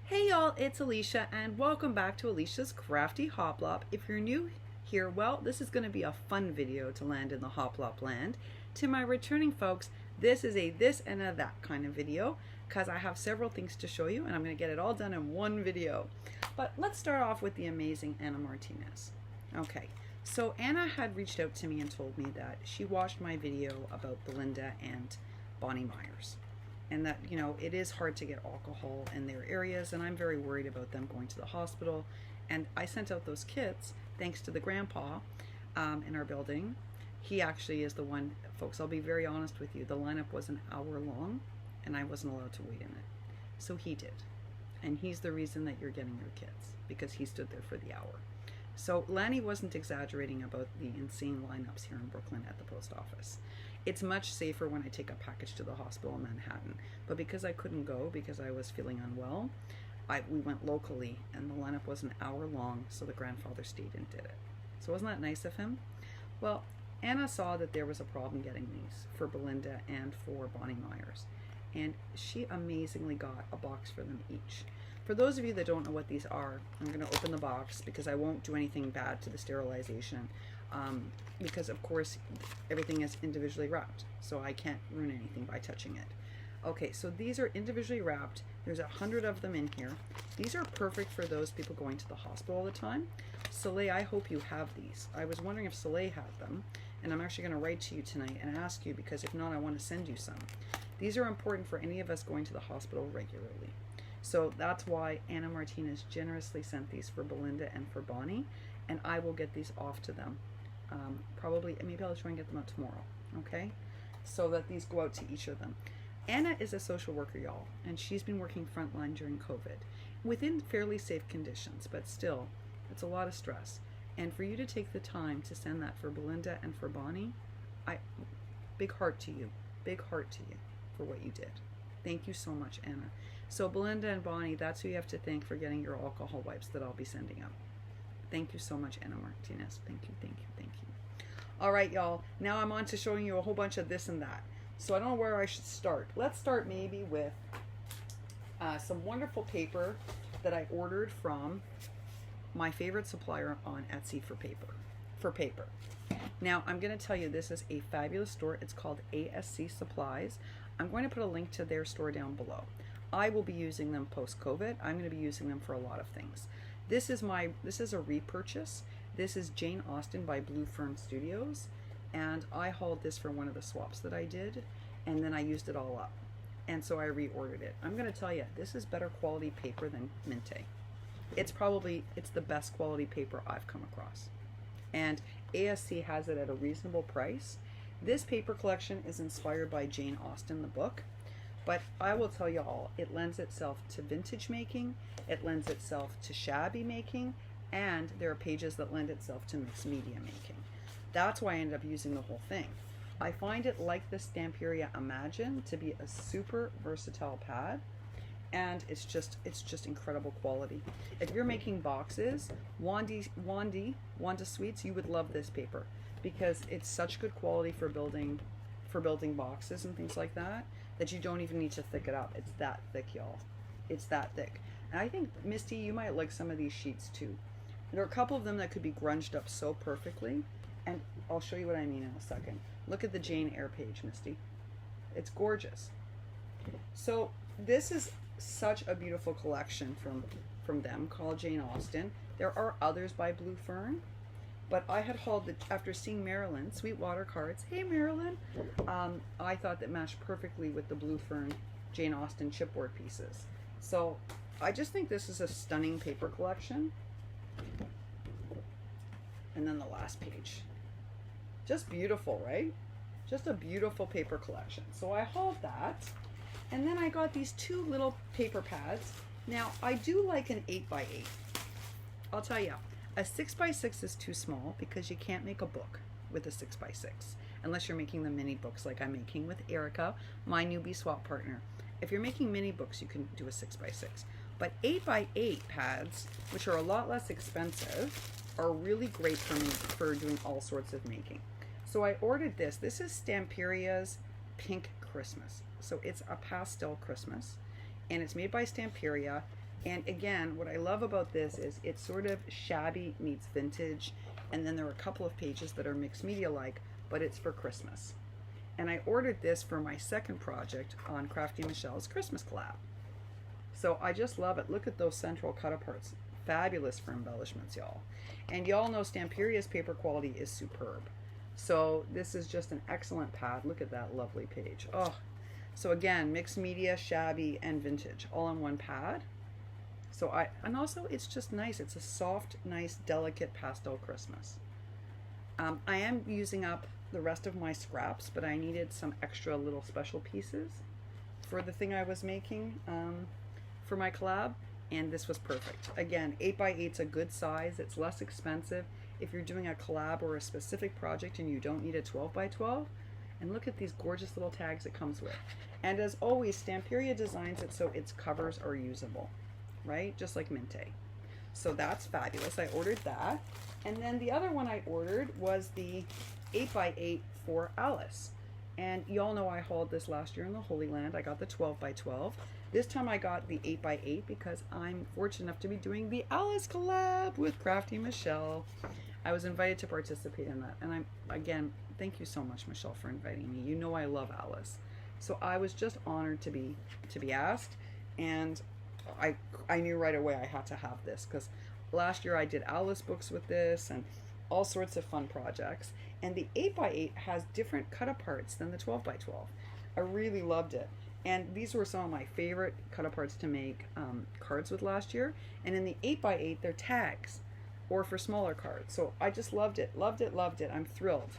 Hey y'all, it's Elisha and welcome back to Elisha's Crafty Hoplop. If you're new here, well, this is going to be a fun video to land in the Hoplop land. To my returning folks, this is a this and a that kind of video because I have several things to show you and I'm going to get it all done in one video. But let's start off with the amazing Anna Martinez. Okay, so Anna had reached out to me and told me that she watched my video about Belinda and Bonnie Myers. And that, you know, it is hard to get alcohol in their areas, and I'm very worried about them going to the hospital. And I sent out those kits thanks to the grandpa in our building. He actually is the one, folks, I'll be very honest with you, the lineup was an hour long and I wasn't allowed to wait in it. So he did. And he's the reason that you're getting your kits, because he stood there for the hour. So Lanny wasn't exaggerating about the insane lineups here in Brooklyn at the post office. It's much safer when I take a package to the hospital in Manhattan, but because I couldn't go because I was feeling unwell, we went locally and the lineup was an hour long, so the grandfather stayed and did it. So wasn't that nice of him? Well, Anna saw that there was a problem getting these for Belinda and for Bonnie Myers, and she amazingly got a box for them each. For those of you that don't know what these are, I'm going to open the box because I won't do anything bad to the sterilization. Because of course everything is individually wrapped, so I can't ruin anything by touching it. Okay, so these are individually wrapped. There's 100 of them in here. These are perfect for those people going to the hospital all the time. Soleil, I hope you have these. I was wondering if Soleil had them, and I'm actually going to write to you tonight and ask you, because if not, I want to send you some. These are important for any of us going to the hospital regularly. So that's why Anna Martinez generously sent these for Belinda and for Bonnie, and I will get these off to them. Probably, maybe I'll try and get them out tomorrow, okay? So that these go out to each of them. Anna is a social worker, y'all, and she's been working frontline during COVID within fairly safe conditions, but still, it's a lot of stress. And for you to take the time to send that for Belinda and for Bonnie, big heart to you for what you did. Thank you so much, Anna. So Belinda and Bonnie, that's who you have to thank for getting your alcohol wipes that I'll be sending out. Thank you so much, Anna Martinez. Thank you, thank you, thank you. All right, y'all. Now I'm on to showing you a whole bunch of this and that. So I don't know where I should start. Let's start maybe with some wonderful paper that I ordered from my favorite supplier on Etsy for paper. Now I'm going to tell you, this is a fabulous store. It's called ASC Supplies. I'm going to put a link to their store down below. I will be using them post-COVID. I'm going to be using them for a lot of things. This is a repurchase. This is Jane Austen by Blue Fern Studios, and I hauled this for one of the swaps that I did, and then I used it all up, and so I reordered it. I'm going to tell you, this is better quality paper than Minte. It's the best quality paper I've come across, and ASC has it at a reasonable price. This paper collection is inspired by Jane Austen, the book. But I will tell you all, it lends itself to vintage making, it lends itself to shabby making, and there are pages that lend itself to mixed media making. That's why I ended up using the whole thing. I find it, like the Stamperia Imagine, to be a super versatile pad, and it's just incredible quality. If you're making boxes, Wanda Sweets, you would love this paper because it's such good quality for building boxes and things like that, that you don't even need to thick it up. It's that thick, y'all. It's that thick. And I think, Misty, you might like some of these sheets too. There are a couple of them that could be grunged up so perfectly, and I'll show you what I mean in a second. Look at the Jane Eyre page, Misty. It's gorgeous. So this is such a beautiful collection from them called Jane Austen. There are others by Blue Fern, but I had hauled after seeing Marilyn, Sweetwater cards. Hey, Marilyn. I thought that matched perfectly with the Blue Fern Jane Austen chipboard pieces. So I just think this is a stunning paper collection. And then the last page. Just beautiful, right? Just a beautiful paper collection. So I hauled that. And then I got these two little paper pads. Now, I do like an 8x8. I'll tell you. A 6x6 is too small because you can't make a book with a 6x6 unless you're making the mini books like I'm making with Erica, my newbie swap partner. If you're making mini books, you can do a 6x6. But 8x8 pads, which are a lot less expensive, are really great for me for doing all sorts of making. So I ordered this. This is Stamperia's Pink Christmas. So it's a pastel Christmas, and it's made by Stamperia. And again, what I love about this is it's sort of shabby meets vintage, and then there are a couple of pages that are mixed media like, but it's for Christmas. And I ordered this for my second project on Crafty Michelle's Christmas collab. So I just love it. Look at those central cut-aparts. Fabulous for embellishments, y'all. And y'all know Stamperia's paper quality is superb. So this is just an excellent pad. Look at that lovely page. Oh, so again, mixed media, shabby, and vintage, all on one pad. And also it's just nice. It's a soft, nice, delicate pastel Christmas. I am using up the rest of my scraps, but I needed some extra little special pieces for the thing I was making for my collab, and this was perfect. Again, 8x8 is a good size. It's less expensive if you're doing a collab or a specific project and you don't need a 12x12. And look at these gorgeous little tags it comes with. And as always, Stamperia designs it so its covers are usable, right? Just like Minte. So that's fabulous. I ordered that. And then the other one I ordered was the 8x8 for Alice. And y'all know I hauled this last year in the Holy Land. I got the 12x12. This time I got the 8x8 because I'm fortunate enough to be doing the Alice collab with Crafty Michelle. I was invited to participate in that. And again, thank you so much, Michelle, for inviting me. You know I love Alice. So I was just honored to be asked. And I knew right away I had to have this because last year I did Alice books with this and all sorts of fun projects. And the 8x8 has different cut-aparts than the 12x12. I really loved it. And these were some of my favorite cut-aparts to make cards with last year. And in the 8x8, they're tags or for smaller cards. So I just loved it, loved it, loved it. I'm thrilled.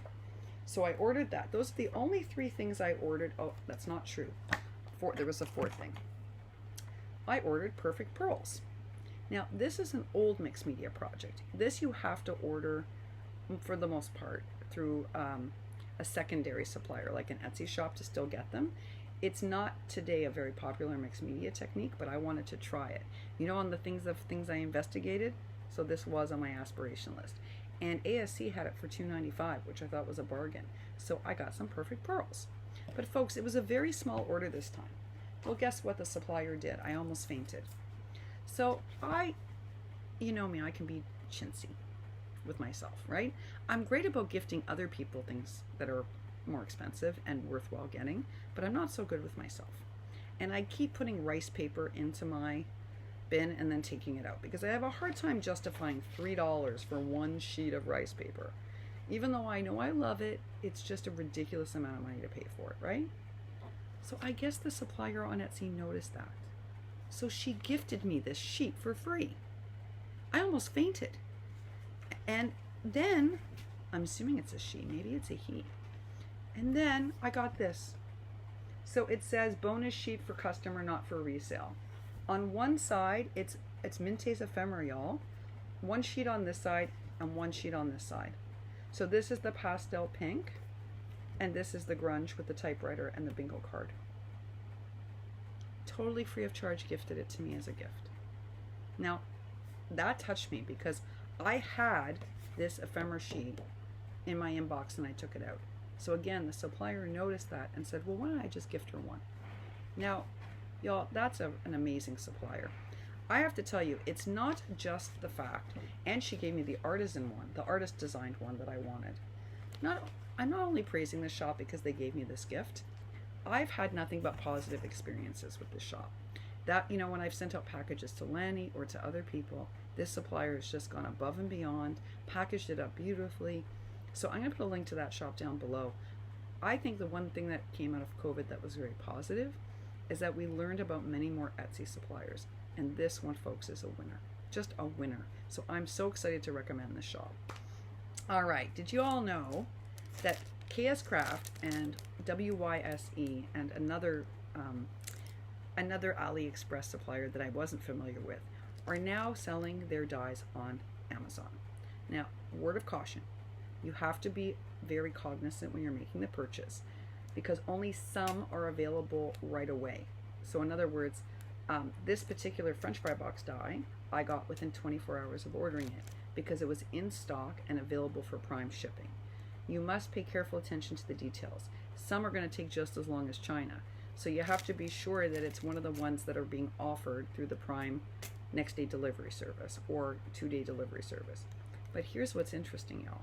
So I ordered that. Those are the only 3 things I ordered. Oh, that's not true. There was a 4th thing. I ordered Perfect Pearls. Now, this is an old mixed media project. This you have to order, for the most part, through a secondary supplier, like an Etsy shop, to still get them. It's not today a very popular mixed media technique, but I wanted to try it. You know, on the things I investigated, so this was on my aspiration list. And ASC had it for $2.95, which I thought was a bargain. So I got some Perfect Pearls. But folks, it was a very small order this time. Well, guess what the supplier did? I almost fainted. So you know me, I can be chintzy with myself, right? I'm great about gifting other people things that are more expensive and worthwhile getting, but I'm not so good with myself. And I keep putting rice paper into my bin and then taking it out because I have a hard time justifying $3 for one sheet of rice paper. Even though I know I love it, it's just a ridiculous amount of money to pay for it, right? So I guess the supplier on Etsy noticed that. So she gifted me this sheet for free. I almost fainted. And then, I'm assuming it's a she, maybe it's a he. And then I got this. So it says bonus sheet for customer, not for resale. On one side, it's Minte's ephemera, y'all. One sheet on this side and one sheet on this side. So this is the pastel pink, and this is the grunge with the typewriter and the bingo card. Totally free of charge gifted it to me as a gift. Now, that touched me because I had this ephemera sheet in my inbox and I took it out. So again, the supplier noticed that and said, well, why don't I just gift her one? Now, y'all, that's an amazing supplier. I have to tell you, it's not just the fact, and she gave me the artisan one, the artist designed one that I wanted. I'm not only praising this shop because they gave me this gift. I've had nothing but positive experiences with this shop. That, you know, when I've sent out packages to Lanny or to other people, this supplier has just gone above and beyond, packaged it up beautifully. So I'm going to put a link to that shop down below. I think the one thing that came out of COVID that was very positive is that we learned about many more Etsy suppliers. And this one, folks, is a winner. Just a winner. So I'm so excited to recommend this shop. All right. Did you all know that KS Kraft and WYSE and another AliExpress supplier that I wasn't familiar with are now selling their dyes on Amazon? Now, word of caution, you have to be very cognizant when you're making the purchase because only some are available right away. So in other words, this particular French fry box dye I got within 24 hours of ordering it because it was in stock and available for prime shipping. You must pay careful attention to the details. Some are going to take just as long as China. So you have to be sure that it's one of the ones that are being offered through the Prime next day delivery service or 2-day delivery service. But here's what's interesting, y'all.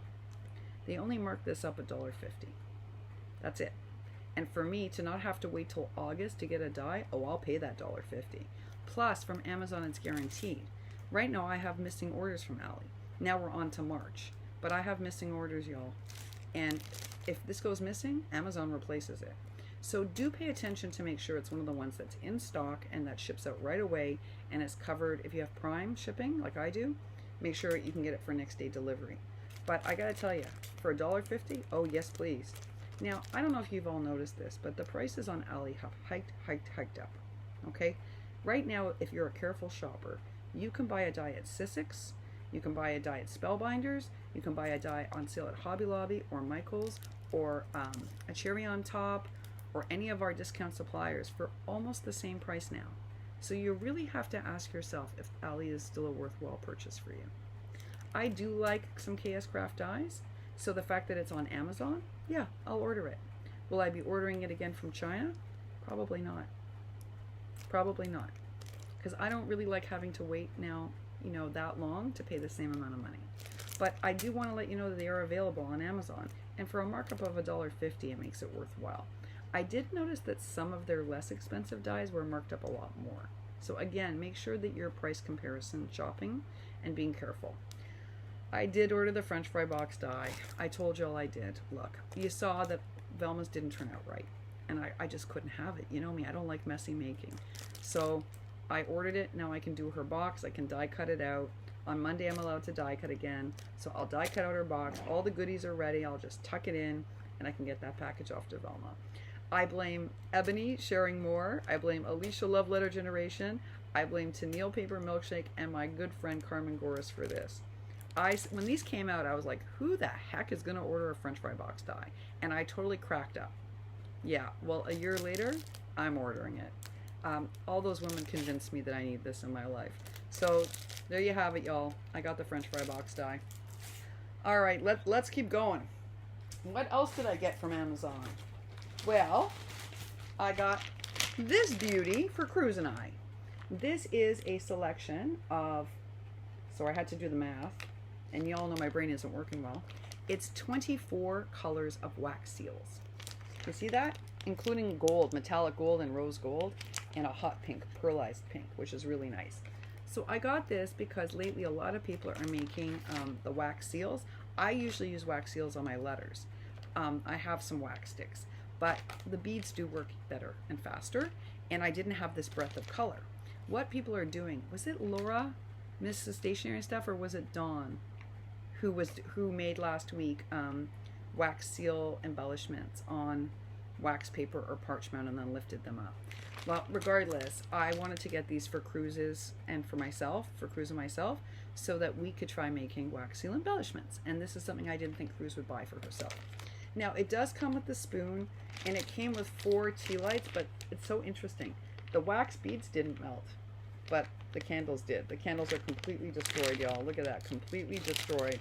They only mark this up $1.50. That's it. And for me to not have to wait till August to get a die, oh, I'll pay that $1.50. Plus, from Amazon, it's guaranteed. Right now, I have missing orders from Ali. Now we're on to March. But I have missing orders, y'all. And if this goes missing, Amazon replaces it. So do pay attention to make sure it's one of the ones that's in stock and that ships out right away and it's covered. If you have Prime shipping, like I do, make sure you can get it for next day delivery. But I gotta tell you, for $1.50, oh yes please. Now, I don't know if you've all noticed this, but the prices on Ali have hiked up, okay? Right now, if you're a careful shopper, you can buy a die at Sissick's, you can buy a die at Spellbinders, you can buy a die on sale at Hobby Lobby or Michael's or a Cherry on Top or any of our discount suppliers for almost the same price now. So you really have to ask yourself if Ali is still a worthwhile purchase for you. I do like some KS Kraft dies, so the fact that it's on Amazon, yeah, I'll order it. Will I be ordering it again from China? Probably not. Probably not. Because I don't really like having to wait now, that long to pay the same amount of money. But I do want to let you know that they are available on Amazon. And for a markup of $1.50, it makes it worthwhile. I did notice that some of their less expensive dies were marked up a lot more. So again, make sure that you're price comparison shopping and being careful. I did order the French fry box die. I told y'all I did. Look, you saw that Velma's didn't turn out right. And I just couldn't have it. You know me, I don't like messy making. So I ordered it. Now I can do her box. I can die cut it out. On Monday, I'm allowed to die cut again. So I'll die cut out her box. All the goodies are ready. I'll just tuck it in and I can get that package off to Velma. I blame Ebony sharing more. I blame Elisha Love Letter Generation. I blame Tennille Paper Milkshake and my good friend Carmen Goris for this. When these came out, I was like, who the heck is going to order a French fry box die? And I totally cracked up. Yeah, well, a year later, I'm ordering it. All those women convinced me that I need this in my life. So there you have it, y'all. I got the French fry box die. All right, let's keep going. What else did I get from Amazon? Well, I got this beauty for Cruz and I. This is a selection of, so I had to do the math, and y'all know my brain isn't working well. It's 24 colors of wax seals. You see that? Including gold, metallic gold and rose gold, and a hot pink, pearlized pink, which is really nice. So I got this because lately a lot of people are making the wax seals. I usually use wax seals on my letters. I have some wax sticks, but the beads do work better and faster, and I didn't have this breadth of color. What people are doing, was it Laura, Mrs. Stationery Stuff, or was it Dawn, who made last week wax seal embellishments on wax paper or parchment and then lifted them up? Well, regardless, I wanted to get these for Cruises and for myself, for Cruz and myself, so that we could try making wax seal embellishments. And this is something I didn't think Cruz would buy for herself. Now, it does come with the spoon, and it came with 4 tea lights, but it's so interesting. The wax beads didn't melt, but the candles did. The candles are completely destroyed, y'all. Look at that, completely destroyed.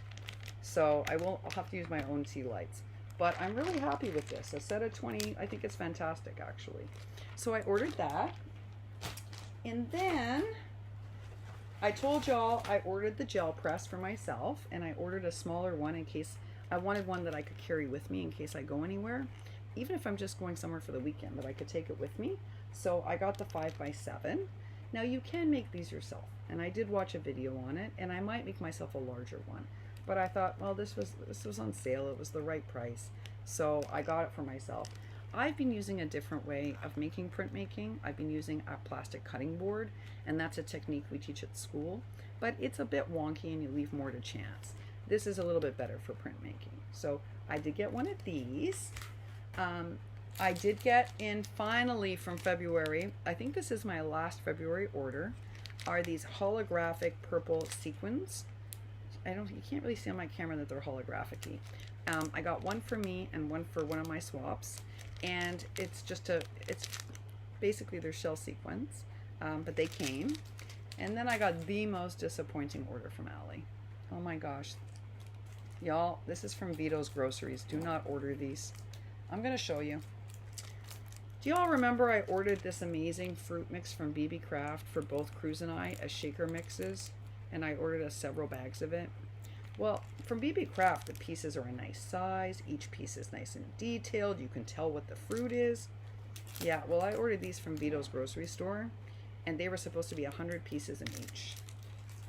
So I'll have to use my own tea lights. But I'm really happy with this. A set of 20, I think it's fantastic, actually. So I ordered that. And then I told y'all I ordered the gel press for myself, and I ordered a smaller one in case I wanted one that I could carry with me in case I go anywhere, even if I'm just going somewhere for the weekend, that I could take it with me. So I got the 5x7. Now you can make these yourself, and I did watch a video on it, and I might make myself a larger one. But I thought, well, this was on sale. It was the right price, so I got it for myself. I've been using a different way of making printmaking. I've been using a plastic cutting board, and that's a technique we teach at school. But it's a bit wonky, and you leave more to chance. This is a little bit better for printmaking. So I did get one of these. I did get in finally from February, I think this is my last February order, are these holographic purple sequins. You can't really see on my camera that they're holographic-y. I got one for me and one for one of my swaps, and it's basically their shell sequins, but they came. And then I got the most disappointing order from Ali. Oh my gosh. Y'all, this is from Vito's Groceries. Do not order these. I'm going to show you. Do y'all remember I ordered this amazing fruit mix from Kraft for both Cruz and I as shaker mixes? And I ordered us several bags of it. Well, from Kraft, the pieces are a nice size. Each piece is nice and detailed. You can tell what the fruit is. Yeah, well, I ordered these from Vito's grocery store, and they were supposed to be 100 pieces in each.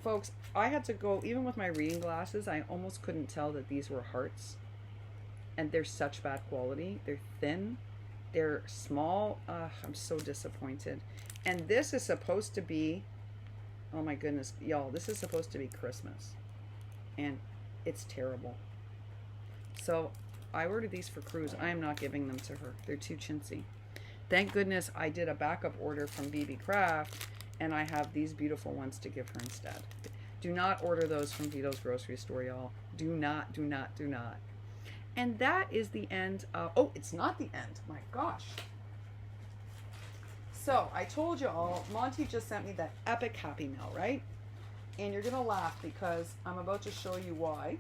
Folks, I had to go, even with my reading glasses, I almost couldn't tell that these were hearts. And they're such bad quality. They're thin. They're small. I'm so disappointed. And this is supposed to be, oh my goodness, y'all, this is supposed to be Christmas. And it's terrible. So I ordered these for Cruz. I am not giving them to her. They're too chintzy. Thank goodness I did a backup order from Kraft, and I have these beautiful ones to give her instead. Do not order those from Vito's grocery store, y'all. Do not, do not, do not. And that is the end of, oh, it's not the end. My gosh. So I told you all, Monty just sent me that epic Happy Meal, right? And you're going to laugh because I'm about to show you why.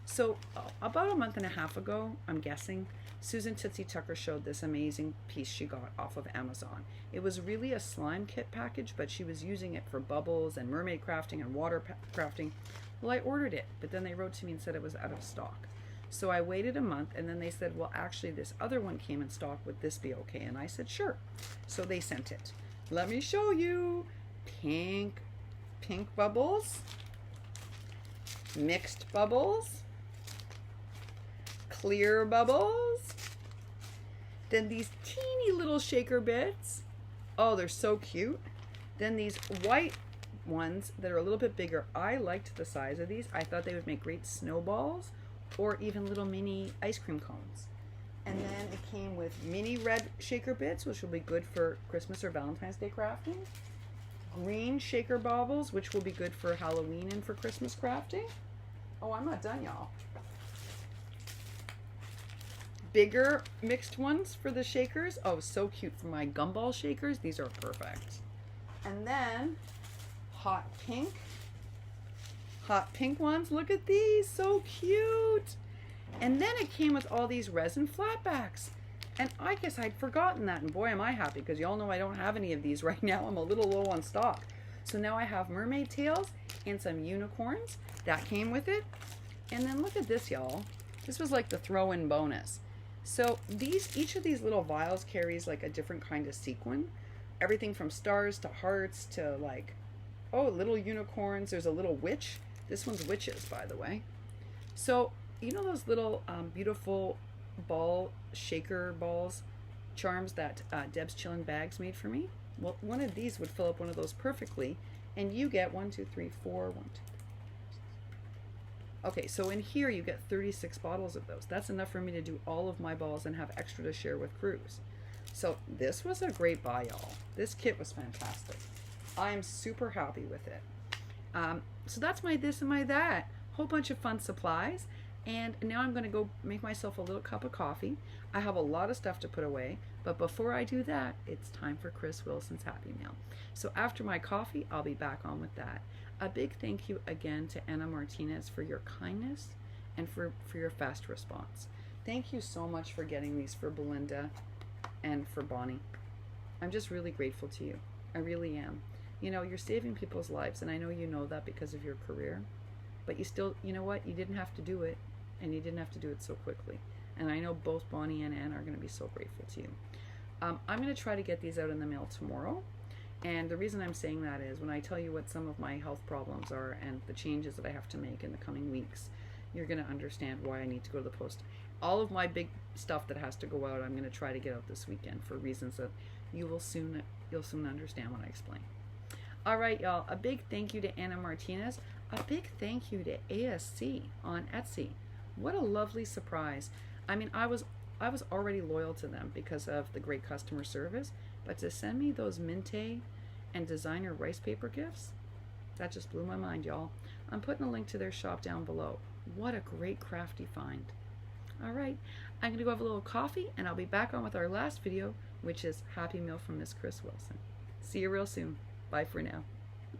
So about a month and a half ago, I'm guessing, Susan Tootsie Tucker showed this amazing piece she got off of Amazon. It was really a slime kit package, but she was using it for bubbles and mermaid crafting and water crafting. Well, I ordered it, but then they wrote to me and said it was out of stock. So I waited a month, and then they said, well, actually, this other one came in stock. Would this be okay? And I said, sure. So they sent it. Let me show you. Pink bubbles, mixed bubbles, clear bubbles, then these teeny little shaker bits. Oh, they're so cute. Then these white ones that are a little bit bigger. I liked the size of these. I thought they would make great snowballs or even little mini ice cream cones. And then it came with mini red shaker bits, which will be good for Christmas or Valentine's Day crafting. Green shaker baubles, which will be good for Halloween and for Christmas crafting. Oh, I'm not done, y'all. Bigger mixed ones for the shakers. Oh, so cute for my gumball shakers. These are perfect. And then hot pink ones. Look at these, so cute. And then it came with all these resin flatbacks. And I guess I'd forgotten that, and boy am I happy, because y'all know I don't have any of these right now. I'm a little low on stock. So now I have mermaid tails and some unicorns. That came with it. And then look at this, y'all. This was like the throw-in bonus. So each of these little vials carries like a different kind of sequin. Everything from stars to hearts to like, oh, little unicorns. There's a little witch. This one's witches, by the way. So, you know those little beautiful shaker balls charms that Deb's Chillin' Bags made for me? Well, one of these would fill up one of those perfectly, and you get 1, 2, 3, 4, 1, 2, 3. Okay, so in here you get 36 bottles of those. That's enough for me to do all of my balls and have extra to share with Cruz. So this was a great buy, y'all. This kit was fantastic. I'm super happy with it. So that's my this and my that. Whole bunch of fun supplies. And now I'm going to go make myself a little cup of coffee. I have a lot of stuff to put away, but before I do that, it's time for Chris Wilson's Happy Meal. So after my coffee, I'll be back on with that. A big thank you again to Anna Martinez for your kindness and for your fast response. Thank you so much for getting these for Belinda and for Bonnie. I'm just really grateful to you. I really am. You know, you're saving people's lives, and I know you know that because of your career, but you still, you know what? You didn't have to do it. And you didn't have to do it so quickly. And I know both Bonnie and Anne are going to be so grateful to you. I'm going to try to get these out in the mail tomorrow. And the reason I'm saying that is when I tell you what some of my health problems are and the changes that I have to make in the coming weeks, you're going to understand why I need to go to the post. All of my big stuff that has to go out, I'm going to try to get out this weekend for reasons that you'll soon understand when I explain. All right, y'all. A big thank you to Anna Martinez. A big thank you to ASC on Etsy. What a lovely surprise. I mean, I was already loyal to them because of the great customer service, but to send me those Minte and designer rice paper gifts, that just blew my mind, y'all. I'm putting a link to their shop down below. What a great crafty find. All right, I'm going to go have a little coffee, and I'll be back on with our last video, which is Happy Meal from Miss Chris Wilson. See you real soon. Bye for now.